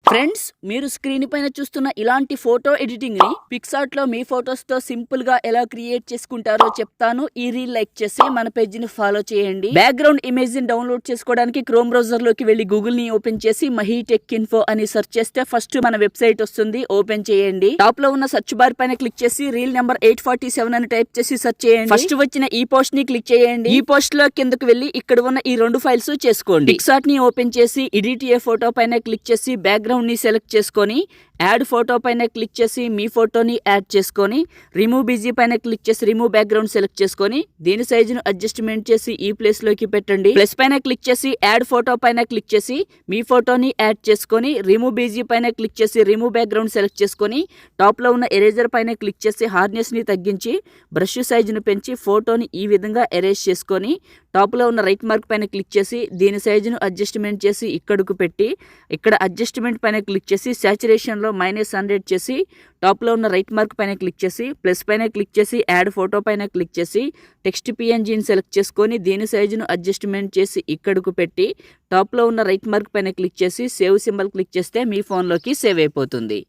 Friends, మీరు screen పైన చూస్తున్న ఇలాంటి ఫోటో ఎడిటింగ్ ని పిక్సార్ట్ లో మీ ఫొటోస్ తో సింపుల్ గా ఎలా క్రియేట్ చేసుకుంటారో చెప్తాను. ఈ రీల్ లైక్ చేసి మన పేజ్ ని ఫాలో చేయండి. బ్యాక్గ్రౌండ్ ఇమేజ్ ని డౌన్లోడ్ చేసుకోవడానికి క్రోమ్ బ్రౌజర్ లోకి వెళ్లి గూగుల్ ని ఓపెన్ చేసి మహీ టెక్ ఇన్ఫో అని సెర్చ్ చేస్తే ఫస్ట్ మన వెబ్సైట్ వస్తుంది. ఓపెన్ చేయండి. టాప్ లో ఉన్న సెర్చ్ బార్ పైన క్లిక్ చేసి రీల్ నెంబర్ 847 అని టైప్ చేసి సెర్చ్ చేయండి. ఫస్ట్ వచ్చిన ఈ పోస్ట్ ని క్లిక్ చేయండి. ఈ పోస్ట్ లో కిందకు వెళ్లి ఇక్కడ ఉన్న ఈ రెండు ఫైల్స్ చేసుకోండి. పిక్సార్ట్ ని ఓపెన్ చేసి ఎడిట్ ఏ ఫోటో పైన క్లిక్ చేసి బ్యాక్గ్రౌండ్ ని సెలెక్ట్ చేసుకొని యాడ్ ఫోటో పైన క్లిక్ చేసి మీ ఫోటోని యాడ్ చేసుకొని రిమూవ్ బిజీ పైన క్లిక్ చేసి రిమూవ్ బ్యాక్గ్రౌండ్ సెలెక్ట్ చేసుకొని దీని సైజును అడ్జస్ట్మెంట్ చేసి ఈ ప్లేస్ లోకి పెట్టండి. ప్లస్ పైన క్లిక్ చేసి యాడ్ ఫోటో పైన క్లిక్ చేసి మీ ఫోటోని యాడ్ చేసుకొని రిమూవ్ బిజీ పైన క్లిక్ చేసి రిమూవ్ బ్యాక్గ్రౌండ్ సెలెక్ట్ చేసుకొని టాప్ లో ఉన్న ఎరేజర్ పైన క్లిక్ చేసి హార్డ్నెస్ ని తగ్గించి బ్రష్ సైజును పెంచి ఫోటోని ఈ విధంగా ఎరేజ్ చేసుకొని టాప్ లో ఉన్న రైట్ మార్క్ పైన క్లిక్ చేసి దీని సైజును అడ్జస్ట్మెంట్ చేసి ఇక్కడకు పెట్టి ఇక్కడ అడ్జస్ట్మెంట్ పైన క్లిక్ చేసి సాచురేషన్ లో -100 చేసి టాప్ లో ఉన్న రైట్ మార్క్ పైన క్లిక్ చేసి ప్లస్ పైన క్లిక్ చేసి యాడ్ ఫోటో పైన క్లిక్ చేసి టెక్స్ట్ PNGని సెలెక్ట్ చేసుకొని దీని సైజును అడ్జస్ట్మెంట్ చేసి ఇక్కడకు పెట్టి టాప్ లో ఉన్న రైట్ మార్క్ పైన క్లిక్ చేసి సేవ్ సింబల్ క్లిక్ చేస్తే మీ ఫోన్లోకి సేవ్ అయిపోతుంది.